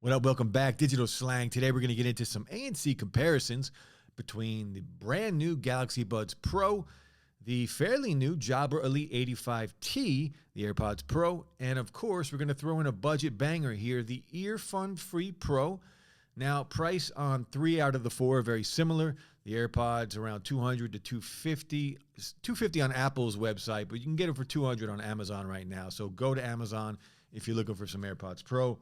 What up? Welcome back. Digital Slang. Today we're going to get into some ANC comparisons between the brand new Galaxy Buds Pro, the fairly new Jabra Elite 85T, the AirPods Pro, and of course we're going to throw in a budget banger here, the EarFun Free Pro. Now, price on 3 out of the 4 are very similar. The AirPods around $200 to $250 on Apple's website, but you can get them for $200 on Amazon right now. So go to Amazon if you're looking for some AirPods Pro.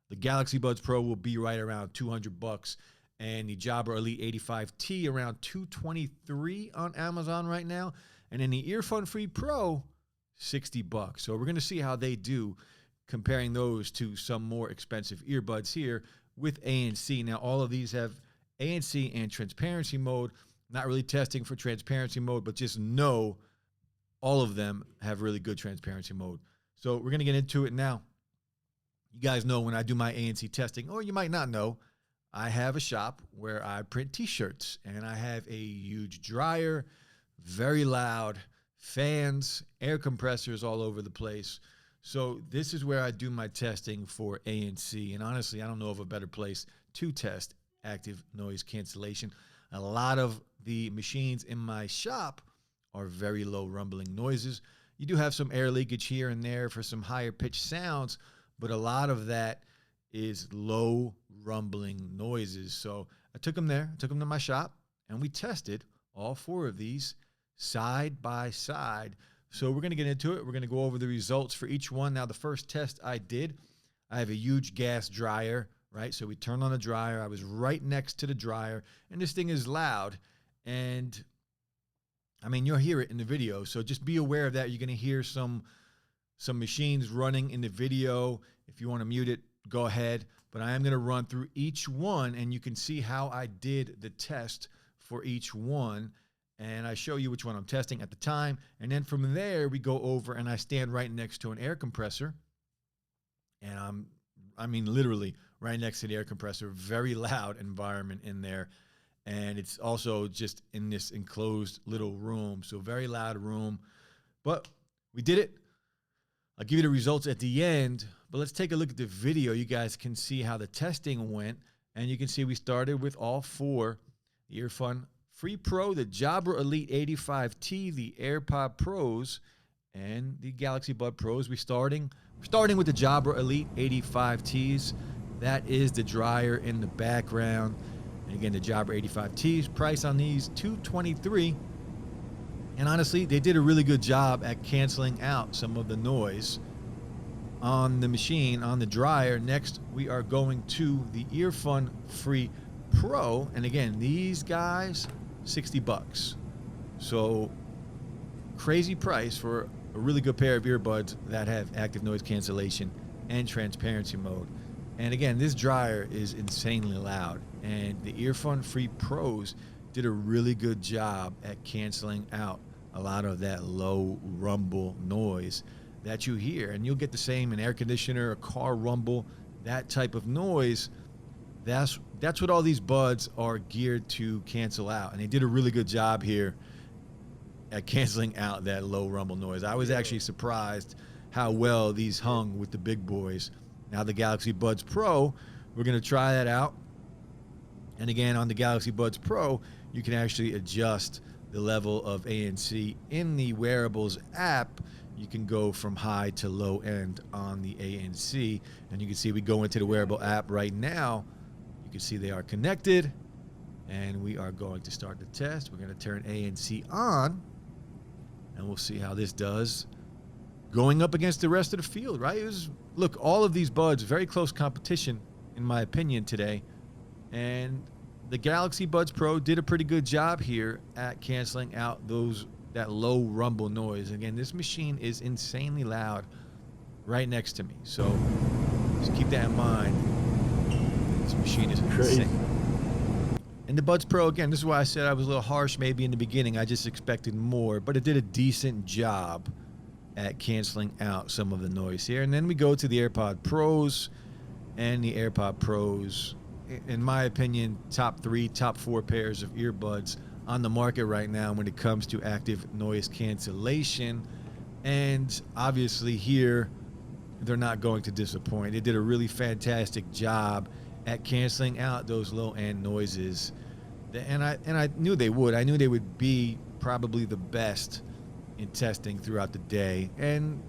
The Galaxy Buds Pro will be right around $200, and the Jabra Elite 85T around $223 on Amazon right now. And then the EarFun Free Pro, $60. So we're going to see how they do comparing those to some more expensive earbuds here with ANC. Now, all of these have ANC and transparency mode. Not really testing for transparency mode, but just know all of them have really good transparency mode. So we're going to get into it now. You guys know when I do my ANC testing, or you might not know, I have a shop where I print t-shirts, and I have a huge dryer, very loud, fans, air compressors all over the place. So this is where I do my testing for ANC, and honestly, I don't know of a better place to test active noise cancellation. A lot of the machines in my shop are very low rumbling noises. You do have some air leakage here and there for some higher pitched sounds, but a lot of that is low rumbling noises. So I took them there, took them to my shop, and we tested all 4 of these side by side. So we're going to get into it. We're going to go over the results for each one. Now, the first test I did, I have a huge gas dryer, right? So we turned on the dryer. I was right next to the dryer, and this thing is loud. And I mean, you'll hear it in the video. So just be aware of that. You're going to hear some machines running in the video. If you want to mute it, go ahead. But I am going to run through each one, and you can see how I did the test for each one. And I show you which one I'm testing at the time. And then from there, we go over, and I stand right next to an air compressor. And I mean, literally right next to the air compressor. Very loud environment in there. And it's also just in this enclosed little room. So very loud room. But we did it. I'll give you the results at the end, but let's take a look at the video. You guys can see how the testing went, and you can see we started with all 4, the EarFun Free Pro, the Jabra Elite 85T, the AirPod Pros, and the Galaxy Bud Pros. We're starting with the Jabra Elite 85Ts. That is the dryer in the background. And again, the Jabra 85Ts, price on these $223. And honestly, they did a really good job at canceling out some of the noise on the machine, on the dryer. Next, we are going to the EarFun Free Pro. And again, these guys, $60. So crazy price for a really good pair of earbuds that have active noise cancellation and transparency mode. And again, this dryer is insanely loud. And the EarFun Free Pros did a really good job at canceling out a lot of that low rumble noise that you hear. And you'll get the same in air conditioner, a car rumble, that type of noise. That's what all these buds are geared to cancel out. And they did a really good job here at canceling out that low rumble noise. I was actually surprised how well these hung with the big boys. Now the Galaxy Buds Pro, we're going to try that out. And again, on the Galaxy Buds Pro, you can actually adjust the level of ANC in the wearables app. You can go from high to low end on the ANC. And you can see we go into the wearable app right now. You can see they are connected. And we are going to start the test. We're going to turn ANC on. And we'll see how this does going up against the rest of the field, right? Look, all of these buds, very close competition, in my opinion, today. And the Galaxy Buds Pro did a pretty good job here at canceling out that low rumble noise. Again, this machine is insanely loud right next to me. So just keep that in mind. This machine is crazy. insane. And the Buds Pro, again, this is why I said I was a little harsh maybe in the beginning. I just expected more, but it did a decent job at canceling out some of the noise here. And then we go to the AirPod Pros, and the AirPod Pros, in my opinion, top 3, top 4 pairs of earbuds on the market right now when it comes to active noise cancellation. And obviously here they're not going to disappoint. They did a really fantastic job at canceling out those low-end noises, and I knew they would. I knew they would be probably the best in testing throughout the day, and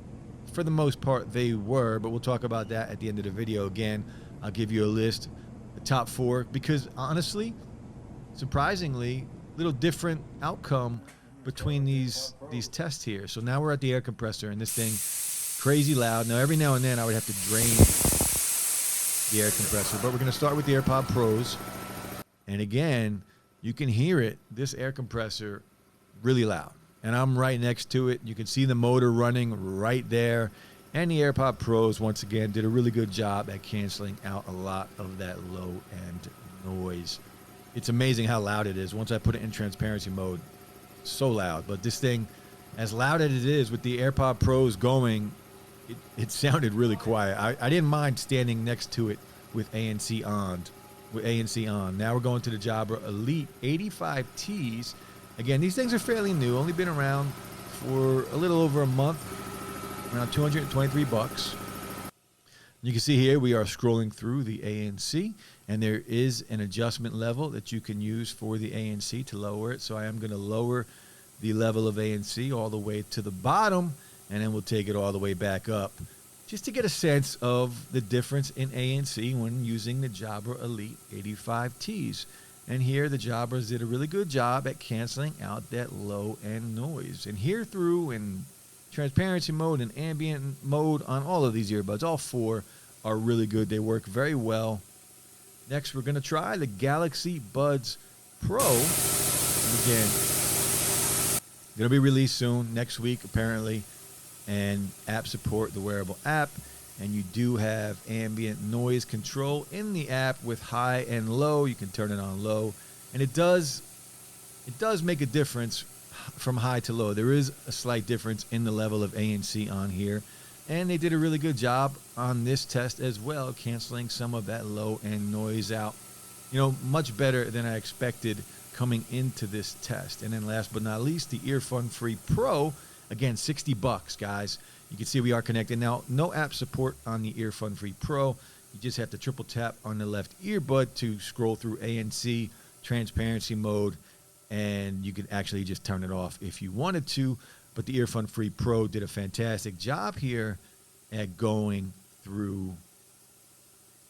for the most part they were, but we'll talk about that at the end of the video. Again, I'll give you a list, the top 4, because honestly, surprisingly, little different outcome between these tests here. So now we're at the air compressor, and this thing crazy loud. Now every now and then I would have to drain the air compressor, but we're going to start with the AirPod Pros, and again, you can hear it, this air compressor, really loud. And I'm right next to it. You can see the motor running right there. And the AirPod Pros, once again, did a really good job at canceling out a lot of that low-end noise. It's amazing how loud it is. Once I put it in transparency mode, so loud. But this thing, as loud as it is, with the AirPod Pros going, it sounded really quiet. I didn't mind standing next to it with ANC on. Now we're going to the Jabra Elite 85Ts. Again, these things are fairly new, only been around for a little over a month, around $223. You can see here we are scrolling through the ANC, and there is an adjustment level that you can use for the ANC to lower it. So I am going to lower the level of ANC all the way to the bottom, and then we'll take it all the way back up, just to get a sense of the difference in ANC when using the Jabra Elite 85Ts. And here the Jabras did a really good job at canceling out that low-end noise. And here through in transparency mode and ambient mode on all of these earbuds, all 4 are really good. They work very well. Next, we're going to try the Galaxy Buds Pro. And again, going to be released soon, next week apparently. And app support, the wearable app. And you do have ambient noise control in the app with high and low. You can turn it on low, and it does make a difference from high to low. There is a slight difference in the level of ANC on here, and they did a really good job on this test as well, canceling some of that low end noise out. You know, much better than I expected coming into this test. And then last but not least, the EarFun Free Pro. Again, $60, guys. You can see we are connected. Now, no app support on the EarFun Free Pro. You just have to triple tap on the left earbud to scroll through ANC, transparency mode, and you could actually just turn it off if you wanted to. But the EarFun Free Pro did a fantastic job here at going through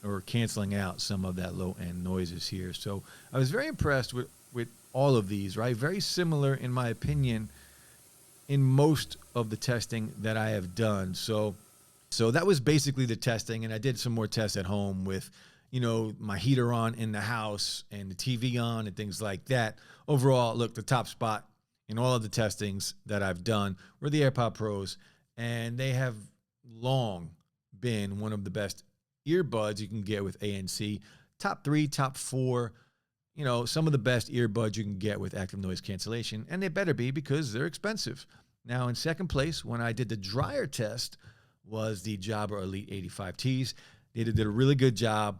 or canceling out some of that low-end noises here. So I was very impressed with all of these, right? Very similar, in my opinion, in most of the testing that I have done. So that was basically the testing, and I did some more tests at home with, you know, my heater on in the house and the TV on and things like that. Overall, look, the top spot in all of the testings that I've done were the AirPod Pros, and they have long been one of the best earbuds you can get with ANC. Top 3, top 4, you know, some of the best earbuds you can get with active noise cancellation, and they better be because they're expensive. Now, in second place, when I did the dryer test, was the Jabra Elite 85Ts. They did a really good job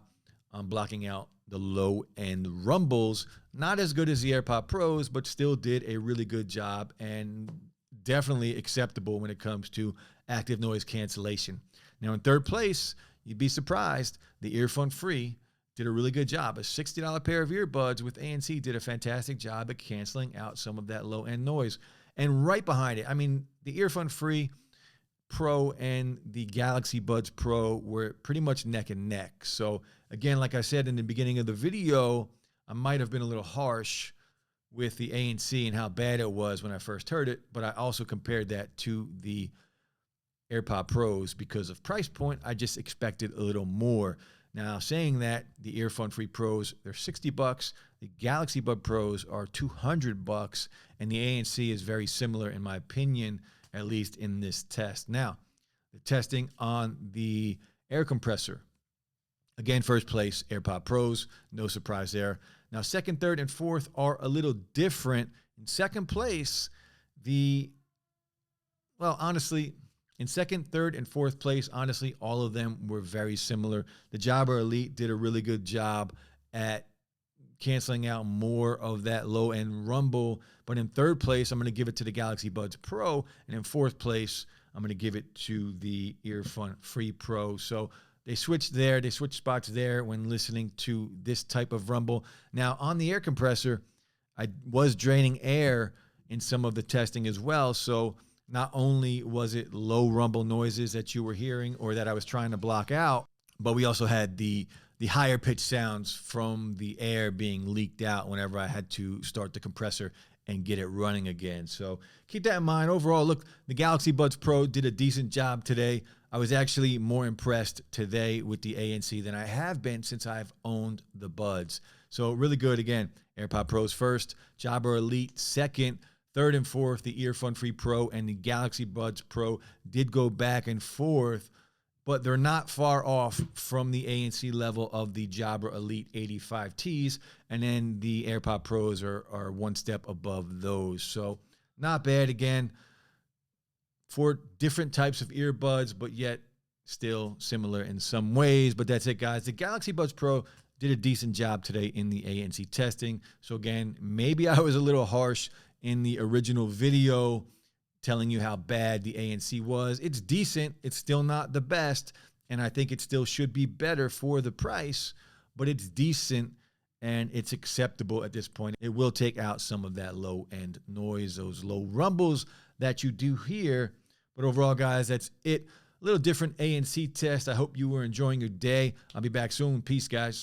on blocking out the low-end rumbles. Not as good as the AirPod Pros, but still did a really good job and definitely acceptable when it comes to active noise cancellation. Now, in third place, you'd be surprised, the EarFun Free did a really good job. A $60 pair of earbuds with ANC did a fantastic job at canceling out some of that low-end noise. And right behind it, I mean, the EarFun Free Pro and the Galaxy Buds Pro were pretty much neck and neck. So again, like I said in the beginning of the video, I might have been a little harsh with the ANC and how bad it was when I first heard it, but I also compared that to the AirPod Pros because of price point. I just expected a little more. Now, saying that, the EarFun Free Pros, they're $60. The Galaxy Bud Pros are $200, and the ANC is very similar, in my opinion, at least in this test. Now, the testing on the air compressor. Again, first place, AirPod Pros. No surprise there. Now, second, third, and fourth are a little different. In second place, honestly, in second, third, and fourth place, honestly, all of them were very similar. The Jabra Elite did a really good job at canceling out more of that low-end rumble. But in third place, I'm going to give it to the Galaxy Buds Pro. And in fourth place, I'm going to give it to the EarFun Free Pro. So they switched there. They switched spots there when listening to this type of rumble. Now, on the air compressor, I was draining air in some of the testing as well. So not only was it low rumble noises that you were hearing or that I was trying to block out, but we also had the higher pitch sounds from the air being leaked out whenever I had to start the compressor and get it running again. So keep that in mind. Overall, look, the Galaxy Buds Pro did a decent job today. I was actually more impressed today with the ANC than I have been since I've owned the Buds. So really good. Again, AirPod Pros first, Jabra Elite second, third and fourth, the EarFun Free Pro and the Galaxy Buds Pro did go back and forth, but they're not far off from the ANC level of the Jabra Elite 85Ts, and then the AirPod Pros are one step above those. So not bad. Again, for different types of earbuds, but yet still similar in some ways. But that's it, guys. The Galaxy Buds Pro did a decent job today in the ANC testing. So again, maybe I was a little harsh in the original video telling you how bad the ANC was. It's decent. It's still not the best, and I think it still should be better for the price, but it's decent and it's acceptable at this point. It will take out some of that low-end noise, those low rumbles that you do hear. But overall, guys, that's it. A little different ANC test. I hope you were enjoying your day. I'll be back soon. Peace, guys.